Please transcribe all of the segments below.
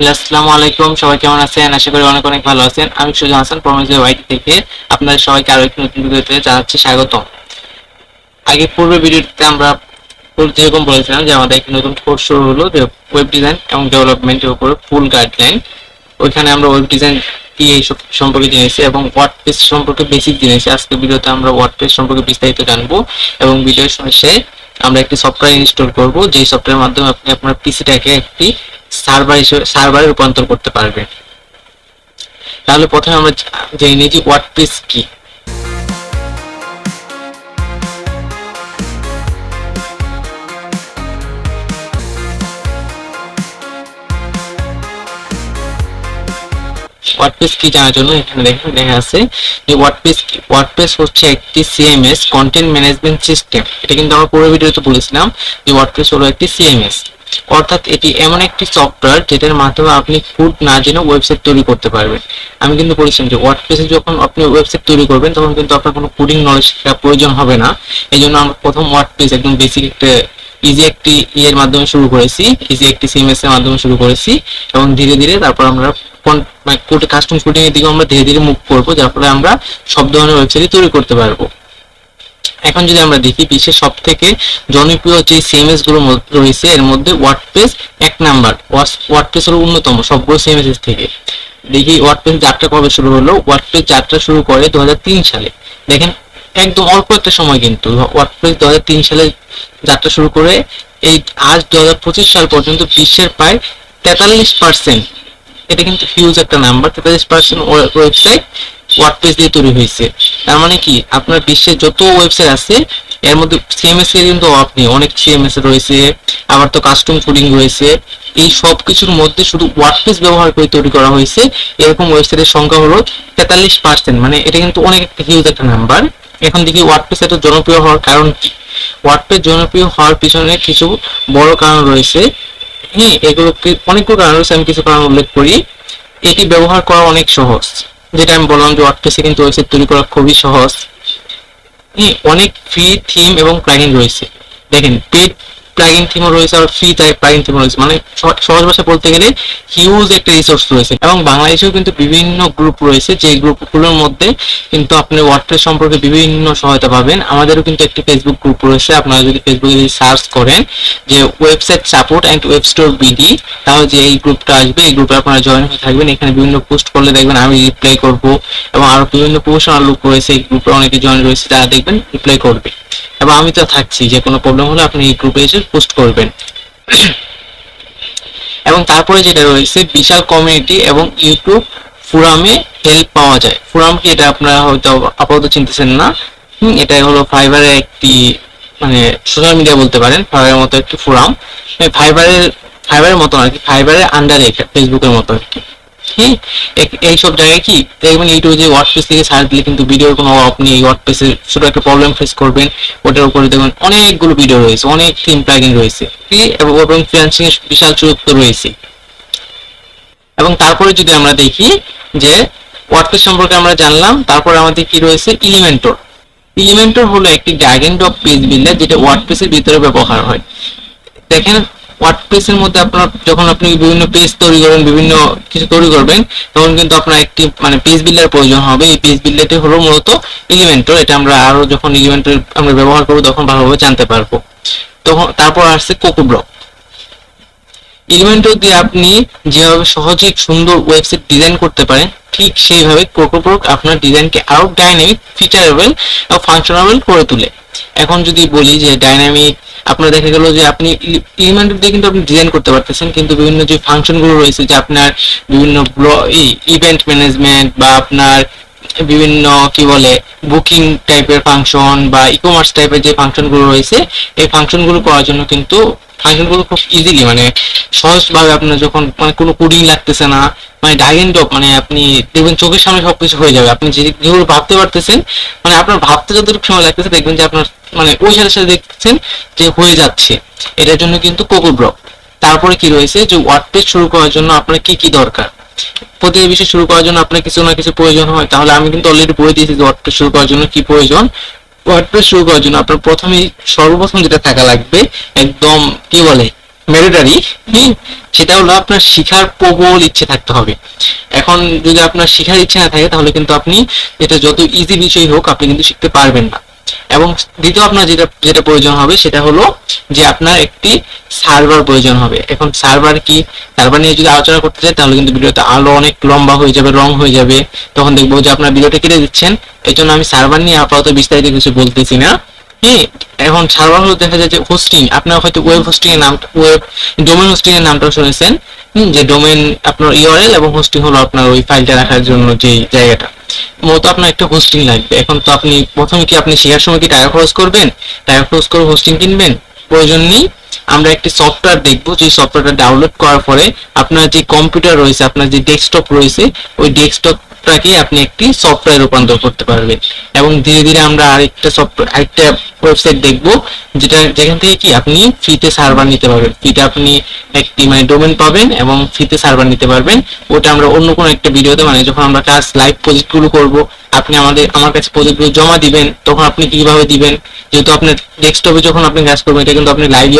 আসসালামু আলাইকুম, সবাই কেমন আছেন? আশা করি অনেক অনেক ভালো আছেন। আমি সুজন হাসান প্রমিজ ওয়াইটি থেকে আপনাদের সবাইকে আরো একটি নতুন ভিডিওতে জানাচ্ছি স্বাগতম। আগে পূর্বের ভিডিওতে আমরা যেরকম বলেছিলাম যে আমাদের একটি নতুন কোর্স শুরু হলো, যে ওয়েব ডিজাইন এবং ডেভেলপমেন্টের উপর ফুল গাইডলাইন। ওইখানে আমরা ওয়েব ডিজাইন কি এইসব সম্পর্কে জেনেছি এবং ওয়ার্ডপ্রেস সম্পর্কে বেসিক জেনেছি। আজকে ভিডিওতে আমরা ওয়ার্ডপ্রেস সম্পর্কে বিস্তারিত জানবো এবং ভিডিওর শেষে আমরা একটি সফটওয়্যার ইনস্টল করব, যে সফটওয়্যারের মাধ্যমে আপনি আপনার পিসিটাকে একটি সার্ভারে রূপান্তর করতে পারবেন। তাহলে প্রথমে আমরা জেনে নিই যে ওয়ার্ডপ্রেস কি। ওয়ার্ডপ্রেস কি জানার জন্য এখানে দেখা আছে যে ওয়ার্ডপ্রেস হচ্ছে একটি সিএমএস, কন্টেন্ট ম্যানেজমেন্ট সিস্টেম। এটা কিন্তু আমরা পুরো ভিডিওতে বলেছিলাম যে ওয়ার্ডপ্রেস হলো একটি সিএমএস, অর্থাৎ এটি এমন একটি সফটওয়্যার যেটার মাধ্যমে আপনি কোড না জেনে ওয়েবসাইট তৈরি করতে পারবেন। আমি কিন্তু বলেছিলাম যে ওয়ার্ডপ্রেসে যখন আপনি ওয়েবসাইট তৈরি করবেন তখন কিন্তু আপনার কোনো কোডিং নলেজ প্রয়োজন হবে না। এই জন্য আমরা প্রথম ওয়ার্ডপ্রেস একদম বেসিক একটা ইজি একটি এর মাধ্যমে শুরু করেছি, ইজি একটি সিএমএস এর মাধ্যমে শুরু করেছি এবং ধীরে ধীরে তারপর আমরা কাস্টম কোডিং এর দিকে আমরা ধীরে ধীরে মুভ করবো, যার ফলে আমরা সব ধরনের ওয়েবসাইট তৈরি করতে পারবো। এখন যদি আমরা দেখি বিশ্বের সব থেকে জনপ্রিয় যে সিএমএস গুলো রয়েছে এর মধ্যে ওয়ার্ডপ্রেস এক নাম্বার। ওয়ার্ডপ্রেস হলো অন্যতম সবগুলো সিএমএস থেকে। দেখি ওয়ার্ডপ্রেস যাত্রা কবে শুরু হলো। ওয়ার্ডপ্রেস যাত্রা শুরু করে 2003 সালে। দেখেন একদম অল্প একটা সময়, কিন্তু ওয়ার্ডপ্রেস 2003 সালে যাত্রা শুরু করে এই আজ 2025 সাল পর্যন্ত বিশ্বের প্রায় 43%, এটা কিন্তু হিউজ একটা নাম্বার, 43% ওয়েবসাইট ওয়ার্ডপ্রেস দিয়ে তৈরি হয়েছে। তার মানে কি আপনার বিশ্বের যত ওয়েবসাইট আছে এর মধ্যে সিএমএস এর কিন্তু অভাব নেই। অনেক সিএমএস রয়েছে, আবার তো কাস্টম কোডিং রয়েছে। এই সব কিছুর মধ্যে শুধু ওয়ার্ডপ্রেস ব্যবহার করে তৈরি করা হয়েছে এরকম ওয়েবসাইটের সংখ্যা হলো 43%, মানে এটা কিন্তু অনেক একটা হিউজ একটা নাম্বার। এখন দেখি ওয়ার্ডপ্রেস এত জনপ্রিয় হওয়ার কারণ কি। ওয়ার্ডপ্রেস জনপ্রিয় হওয়ার পিছনে কিছু বড় কারণ রয়েছে। হ্যাঁ, এগুলোকে অনেকগুলো কারণ রয়েছে, আমি কিছু কারণ উল্লেখ করি। এটি ব্যবহার করা অনেক সহজ, যেটা আমি বললাম যে ওয়ার্ডপ্রেসে কিন্তু ওয়েবসাইট তৈরি করা খুবই সহজ। অনেক ফ্রি থিম এবং প্লাগইন রয়েছে। দেখেন পেড প্লাগইন থিমও রয়েছে আর ফ্রি প্লাগইন থিমও রয়েছে, মানে সহজ ভাষা বলতে গেলে হিউজ একটা রিসোর্স রয়েছে। এবং বাংলাদেশেও কিন্তু বিভিন্ন গ্রুপ রয়েছে, যে গ্রুপগুলোর মধ্যে কিন্তু আপনি ওয়ার্ডপ্রেস সম্পর্কে বিভিন্ন সহায়তা পাবেন। আমাদেরও কিন্তু একটি ফেসবুক গ্রুপ রয়েছে। আপনারা যদি ফেসবুকে যদি সার্চ করেন যে website support and web store BD, তাহলে যে এই গ্রুপটা আসবে, এই গ্রুপে আপনারা জয়েন হয়ে থাকবেন। এখানে বিভিন্ন পোস্ট করলে দেখবেন আমি রিপ্লাই করব, এবং আরো বিভিন্ন প্রফেশনাল লোক রয়েছে এই গ্রুপে, অনেকে জয়েন রয়েছে যারা দেখবেন রিপ্লাই করবে। এবং আমি তো থাকছি, যে কোনো প্রবলেম হলে আপনি এই গ্রুপে এসে পোস্ট করবেন। এবং তারপরে যেটা রয়েছে বিশাল কমিউনিটি এবং ইউটিউব ফোরামে হেল্প পাওয়া যায়। ফোরাম কি, এটা আপনারা হয়তো আপাতত চিনতেছেন না। এটা হলো ফাইবারের একটি, মানে সোশ্যাল মিডিয়া বলতে পারেন, ফাইবারের মতো একটি ফোরাম। ফাইবারের মতো আর কি, ফাইবারের আন্ডারে ফেসবুকের মতো আর কি। হ্যাঁ, এইসব জায়গায় কি দেখবেন ইউটিউবে যে ওয়ার্ডপ্রেস থেকে সার্চ দিলে কিন্তু ভিডিওর কোনো অভাব নেই। ওয়ার্ডপ্রেসের ছোট একটা প্রবলেম ফেস করবেন, ওটার উপরে দেখবেন অনেকগুলো ভিডিও রয়েছে, অনেক থিম প্লাগইন রয়েছে, এবং ফ্রিল্যান্সিং এর বিশাল সুযোগ তো রয়েছে। এবং তারপরে যদি আমরা দেখি যে ওয়ার্ডপ্রেস সম্পর্কে আমরা জানলাম, তারপরে আমাদের কি রয়েছে এলিমেন্টর। এলিমেন্টর হলো একটি drag and drop page builder, যেটা ওয়ার্ডপ্রেসের ভিতরে ব্যবহার হয়। দেখেন ওয়ার্ডপ্রেসের মধ্যে আপনার যখন আপনি বিভিন্ন পেজ তৈরি করবেন, বিভিন্ন কিছু তৈরি করবেন, তখন কিন্তু আপনার একটি মানে পেজ বিল্ডার প্রয়োজন হবে। এই পেজ বিল্ডারটি হলো মূলত এলিমেন্টর। এটা আমরা আরো যখন এলিমেন্টর আমরা ব্যবহার করব তখন ভালোভাবে জানতে পারবো। তখন তারপর আসছে কোকো ব্লক। এলিমেন্টর দিয়ে আপনি যেভাবে সহজে সুন্দর ওয়েবসাইট ডিজাইন করতে পারেন, ঠিক সেইভাবে কোকো ব্লক আপনার ডিজাইনকে আরো ডাইনামিক, ফিচারেবল এবং ফাংশনাবল করে তোলে। এখন যদি বলি যে ডাইনামিক, আপনার দেখা গেল যে আপনি এলিমেন্টর দিয়ে কিন্তু আপনি ডিজাইন করতে পারতেছেন, কিন্তু বিভিন্ন যে ফাংশনগুলো রয়েছে, যে আপনার বিভিন্ন ইভেন্ট ম্যানেজমেন্ট বা আপনার বিভিন্ন কি বলে বুকিং টাইপের ফাংশন বা ই কমার্স টাইপের যে ফাংশনগুলো রয়েছে, এই ফাংশনগুলো করার জন্য কিন্তু ফাংশনগুলো খুব ইজিলি, মানে সহজভাবে আপনার যখন মানে কোনো কোডিং লাগতেছে না, মানে ড্র্যাগ এন্ড ড্রপ, মানে আপনি দেখবেন চোখের সামনে সবকিছু হয়ে যাবে। আপনি যেগুলো ভাবতে পারতেছেন, মানে আপনার ভাবতে যতটুকু সময় লাগতেছে দেখবেন যে আপনার মানে ওই সাথে সাথে দেখতেছেন যে হয়ে যাচ্ছে। এটার জন্য কিন্তু কোকো ব্লক। তারপরে কি রয়েছে যে ওয়ার্ডপ্রেস শুরু করার জন্য আপনার কি কি দরকার। প্রতিটি বিষয় শুরু করার জন্য আপনার কিছু না কিছু প্রয়োজন হয়। তাহলে আমি কিন্তু অলরেডি বলে দিয়েছি যে ওয়ার্ডপ্রেস শুরু করার জন্য কি প্রয়োজন। ওয়ার্ডপ্রেস শুরু করার জন্য আপনার প্রথমেই সর্বপ্রথম যেটা থাকা লাগবে, একদম কি বলে ম্যান্ডেটরি, সেটা হলো আপনার শিখার প্রবল ইচ্ছে থাকতে হবে। এখন যদি আপনার শিখার ইচ্ছে না থাকে তাহলে কিন্তু আপনি এটা যত ইজি বিষয় হোক আপনি কিন্তু শিখতে পারবেন না। এবং দ্বিতীয় আপনার যেটা যেটা প্রয়োজন হবে সেটা হলো যে আপনার একটি সার্ভার প্রয়োজন হবে। এখন সার্ভার কি, সার্ভার নিয়ে যদি আলোচনা করতে চাই তাহলে কিন্তু ভিডিওটা আরো অনেক লম্বা হয়ে যাবে, লং হয়ে যাবে, তখন দেখবো যে আপনার ভিডিওটা কেটে দিচ্ছেন। এই জন্য আমি সার্ভার নিয়ে আপাতত বিস্তারিত কিছু বলতেছি না। হ্যাঁ, এখন সার্ভার হলো দেখা যায় যে হোস্টিং, আপনার হয়তো ওয়েব হোস্টিং এর নাম, ওয়েব ডোমেন হোস্টিং এর নামটা শুনেছেন, যে ডোমেন আপনার ইউআরএল এবং হোস্টিং হলো আপনার ওই ফাইলটা রাখার জন্য যে জায়গাটা। মূলত আপনার একটা হোস্টিং লাগবে। এখন তো আপনি প্রথমে কি আপনি শেখার সময় কি টাকা খরচ করবেন, টাকা খরচ করে হোস্টিং কিনবেন? প্রয়োজন নেই। আমরা একটি সফটওয়্যার দেখবো, যে সফটওয়্যারটা ডাউনলোড করার পরে আপনার যে কম্পিউটার রয়েছে, আপনার যে ডেস্কটপ রয়েছে, ওই ডেস্কটপটাকে আপনি একটি সফটওয়্যার রূপান্তর করতে পারবেন। এবং ধীরে ধীরে আমরা আরেকটা সফটওয়্যার, আরেকটা ওয়েবসাইট দেখবো যেখান থেকে কি আপনি ফ্রিতে সার্ভার নিতে পারবেন। ফ্রিতে আপনি একটি মানে ডোমেন পাবেন এবং ফ্রিতে সার্ভার নিতে পারবেন। ওটা আমরা অন্য কোনো একটা ভিডিওতে, মানে যখন আমরা ক্লাস লাইভ প্রজেক্টগুলো করব, আপনি আমার কাছে প্রজেক্টগুলো জমা দিবেন, তখন আপনি কিভাবে দিবেন, যেহেতু আপনার ডেস্কটপে যখন আপনি কাজ করবেন এটা কিন্তু আপনি লাইভ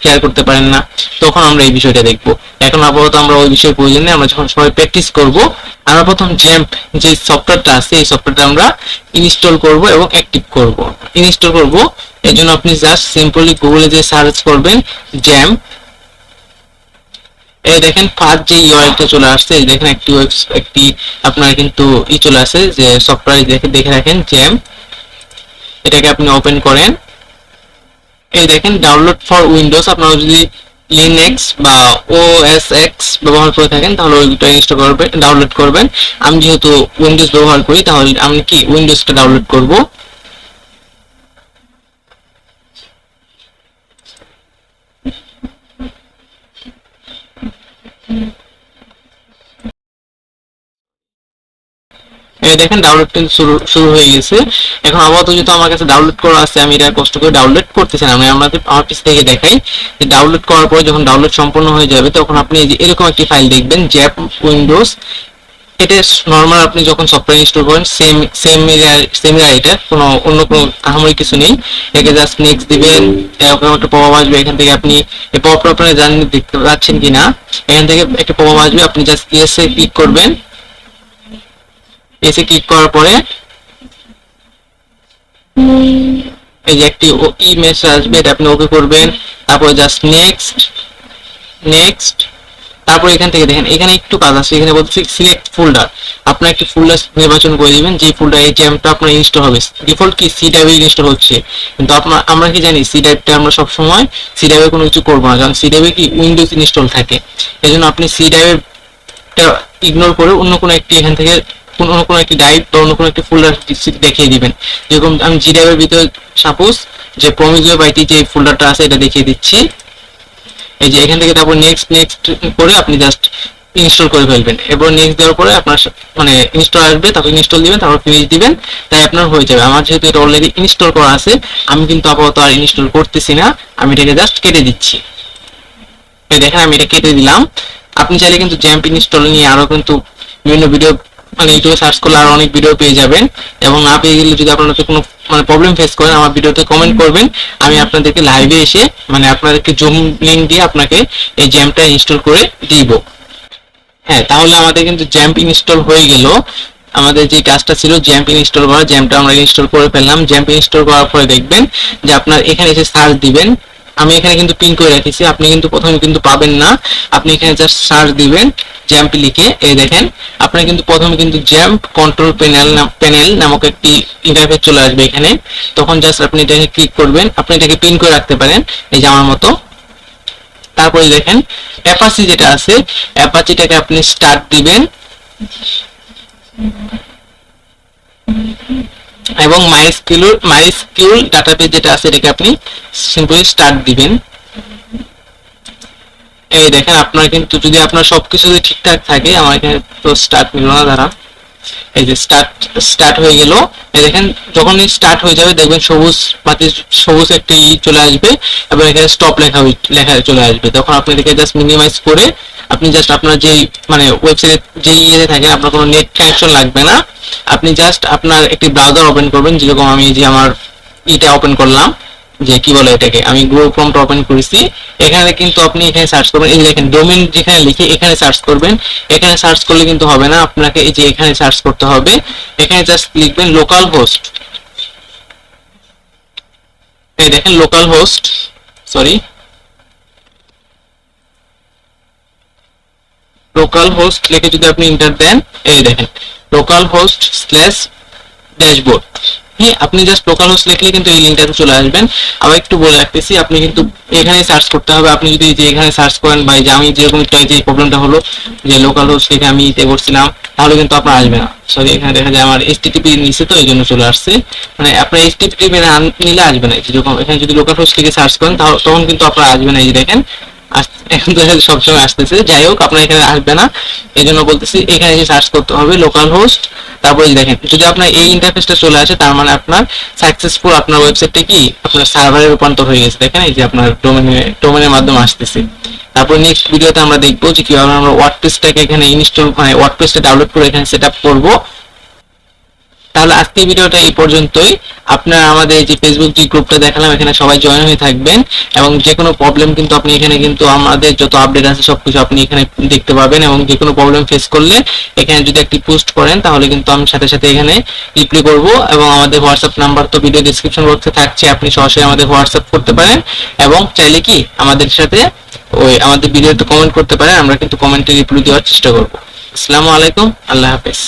শেয়ার করতে পারেন না, তখন আমরা এই বিষয়টা দেখবো। এখন আপাতত আমরা ওই বিষয়ে প্রয়োজন নেই, আমরা যখন সবাই প্র্যাকটিস করব, আমরা প্রথম জ্যাম্প যে সফটওয়্যারটা আছে এই সফটওয়্যারটা আমরা ইনস্টল করব এবং অ্যাক্টিভ করব। ইনস্টল করব এর জন্য আপনি জাস্ট সিম্পলি গুগলে যে সার্চ করবেন জ্যাম্প, এই দেখেন ফার্স্ট যে ইউআরএলটা চলে আসছে, এই দেখেন একটি আপনার কিন্তু চলে আসে যে সফটওয়্যার, দেখে রাখেন জ্যাম্প, এটাকে আপনি ওপেন করেন। এই দেখেন ডাউনলোড ফর উইন্ডোজ, আপনারা যদি লিনাক্স বা ওএস এক্স ব্যবহার করে থাকেন তাহলে ওইটা ইনস্টল করবেন, ডাউনলোড করবেন। আমি যেহেতু উইন্ডোজ ব্যবহার করি তাহলে আমি কি উইন্ডোজটা ডাউনলোড করব। এই দেখেন ডাউনলোড কিন্তু শুরু হয়ে গেছে। এখন আপাতত যেহেতু আমার কাছে ডাউনলোড করা আছে, আমি এটা কষ্ট করে ডাউনলোড করতেছি না, আমি আমার পিছ থেকে দেখাই যে ডাউনলোড করার পরে যখন ডাউনলোড সম্পূর্ণ হয়ে যাবে তখন আপনি এই যে এরকম একটি ফাইল দেখবেন জ্যাপ উইন্ডোজ। এটা নর্মাল আপনি যখন সফটওয়্যার ইনস্টল করেন সেম এটা কোনো অন্য কোনো আহামরি কিছু নেই। এটাকে জাস্ট নেক্সট দিবেন, এরকম একটা পপআপ আসবে, এখান থেকে আপনি এই পপআপটা আপনারা জানেন দেখতে পাচ্ছেন কিনা, এখান থেকে একটা পপআপ আসবে, আপনি জাস্ট ইয়েসে ক্লিক করবেন। এসে ক্লিক করার পরে এই যে একটি ই মেসেজ আসবে, এটা আপনি ওকে করবেন, তারপরে জাস্ট নেক্সট। তারপর এখান থেকে দেখেন এখানে একটু কাজ আছে, এখানে বলছে সিলেক্ট ফোল্ডার, আপনার একটি ফোল্ডার নির্বাচন করে দিবেন, যে ফোল্ডার এই জ্যামটা আপনার ইনস্টল হবে। ডিফল্ট কি সি ড্রাইভে ইনস্টল হচ্ছে, কিন্তু আমরা কি জানি সি ড্রাইভটা আমরা সবসময় সি ড্রাইভে কোনো কিছু করবো না, কারণ সি ড্রাইভে কি উইন্ডোজ ইনস্টল থাকে। এই জন্য আপনি সি ড্রাইভটা ইগনোর করে অন্য কোনো একটি এখান থেকে অন্য কোনো একটি ড্রাইভ বা অন্য কোনো একটি ফোল্ডার দেখিয়ে দিবেন। যেরকম আমি জি ড্রাইভের ভিতরে সাপোজ যে প্রমিজিও বাইটি যে ফোল্ডারটা আছে এটা দেখিয়ে দিচ্ছি। এই যে এখান থেকে তারপর নেক্সট করে আপনি জাস্ট ইনস্টল করে ফেলবেন, এবার নেক্সট দেওয়ার পরে আপনার মানে ইনস্টল আসবে, তারপর ইনস্টল দিবেন, তারপর ফিনিশ দিবেন, তাই আপনার হয়ে যাবে। আমার যেহেতু এটা অলরেডি ইনস্টল করা আছে আমি কিন্তু আপাতত আর ইনস্টল করতেছি না, আমি এটাকে জাস্ট কেটে দিচ্ছি। দেখেন আমি এটা কেটে দিলাম। আপনি চাইলে কিন্তু জ্যাম্প ইনস্টল নিয়ে আরো কিন্তু বিভিন্ন ভিডিও মানে ইউটিউবে সার্চ করলে আরো অনেক ভিডিও পেয়ে যাবেন, এবং না পেয়ে গেলে যদি আপনাদের কোনো মানে প্রবলেম ফেস করেন আমার ভিডিওতে কমেন্ট করবেন, আমি আপনাদেরকে লাইভে এসে মানে আপনাদেরকে জুম লিংক দিয়ে আপনাকে এই জ্যাম্পটা ইনস্টল করে দিব। হ্যাঁ, তাহলে আমাদের কিন্তু জ্যাম্প ইনস্টল হয়ে গেল। আমাদের যে কাজটা ছিল জ্যাম্প ইনস্টল করা, জ্যাম্পটা আমরা ইনস্টল করে ফেললাম। জ্যাম্প ইনস্টল করার পরে দেখবেন যে আপনার এখানে এসে সার্চ দিবেন, আমি এখানে কিন্তু পিন করে রেখেছি, আপনি কিন্তু প্রথমে কিন্তু পাবেন না, আপনি এখানে জাস্ট সার্চ দিবেন জ্যাম্প লিখে। এই দেখেন আপনার কিন্তু প্রথমে কিন্তু জ্যাম্প কন্ট্রোল প্যানেল নামক একটি ইন্টারফেস চলে আসবে এখানে, তখন জাস্ট আপনি এটাকে ক্লিক করবেন, আপনি এটাকে পিন করে রাখতে পারেন এই যে আমার মতো। তারপরে দেখেন অ্যাপাচি যেটা আছে, অ্যাপাচিটাকে আপনি স্টার্ট দিবেন এবং মাইস্কিউল ডাটাবেস যেটা আছে এটাকে আপনি সিম্পলি স্টার্ট দিবেন। এই দেখেন আপনার কিন্তু যদি আপনার সবকিছু যদি ঠিকঠাক থাকে, আমার এখানে তো স্টার্ট নিল না, দ্বারা এই যে স্টার্ট হয়ে গেল। এই দেখেন যখন স্টার্ট হয়ে যাবে দেখবেন সবুজ একটি চলে আসবে এবং এখানে স্টপ লেখা চলে আসবে, তখন আপনি এটাকে জাস্ট মিনিমাইজ করে আপনি জাস্ট আপনার যেই মানে ওয়েবসাইটে যেই ইয়েতে থাকেন আপনার কোনো নেট কানেকশন লাগবে না, আপনি জাস্ট আপনার একটি ব্রাউজার ওপেন করবেন, যেরকম আমি যে আমার এটা ওপেন করলাম যে কি বলে এটাকে, আমি গুগল ক্রোমটা ওপেন করেছি। এখানে কিন্তু আপনি এখানে সার্চ করবেন, এই যে দেখেন ডোমেইন যেখানে লিখে এখানে সার্চ করবেন। এখানে সার্চ করলে কিন্তু হবে না, আপনাকে এই যে এখানে সার্চ করতে হবে। এখানে জাস্ট লিখবেন লোকাল হোস্ট, এই দেখেন local host, sorry local host লিখে যদি আপনি এন্টার দেন, এই দেখেন লোকাল হোস্ট স্ল্যাশ ড্যাশবোর্ড। হ্যাঁ, আপনি জাস্ট লোকাল হোস্ট লিখলে কিন্তু এই লিঙ্কটাতে চলে আসবেন। আবার একটু বলে রাখতেছি, আপনি কিন্তু এখানে সার্চ করতে হবে। আপনি যদি যে এখানে সার্চ করেন বা যে আমি যেরকম যে প্রবলেমটা হলো যে লোকাল হোস্ট লিখে আমি ইতে করছিলাম, তাহলে কিন্তু আপনার আসবে না। সরি, এখানে দেখা যায় আমার এইচটিটিপি নিচে, তো এই জন্য চলে আসছে। মানে আপনার এইচটিটিপি নিলে আসবে না। যেরকম এখানে যদি লোকাল হোস্ট লিখে সার্চ করেন তখন কিন্তু আপনার আসবে না। এই যে দেখেন এখন তো সবসময় আসতেছে, যাই হোক আপনার এখানে আসবে না। এই জন্য বলতেছি এখানে এসে সার্চ করতে হবে লোকাল হোস্ট। তারপরে দেখেন যদি আপনার এই ইন্টারফেসটা চলে আসে, তার মানে আপনার সাকসেসফুল, আপনার ওয়েবসাইটটা কি আপনার সার্ভারে রূপান্তর হয়ে গেছে। দেখেন এই যে আপনার ডোমেনের মাধ্যমে আসতেছে। তারপর নেক্সট ভিডিওতে আমরা দেখবো যে কিভাবে আমরা ওয়ার্ডপ্রেসটাকে এখানে ইনস্টল, মানে ওয়ার্ডপ্রেসটা ডাউনলোড করে এখানে সেটআপ করব। তাহলে আজকের ভিডিওটা এই পর্যন্তই। আপনারা আমাদের যে ফেসবুক যে গ্রুপটা দেখালাম, এখানে সবাই জয়েন হয়ে থাকবেন এবং যে কোনো প্রবলেম কিন্তু আপনি এখানে কিন্তু আমাদের যত আপডেট আছে সবকিছু আপনি এখানে দেখতে পাবেন। এবং যে কোনো প্রবলেম ফেস করলে এখানে যদি একটি পোস্ট করেন, তাহলে কিন্তু আমি সাথে সাথে এখানে রিপ্লাই করব। এবং আমাদের হোয়াটসঅ্যাপ নাম্বার তো ভিডিও ডেসক্রিপশন বক্সে থাকছে, আপনি সরাসরি আমাদের হোয়াটসঅ্যাপ করতে পারেন এবং চাইলে কি আমাদের সাথে ওই আমাদের ভিডিওতে কমেন্ট করতে পারেন। আমরা কিন্তু কমেন্টে রিপ্লাই দেওয়ার চেষ্টা করব। আসসালামু আলাইকুম, আল্লাহ হাফেজ।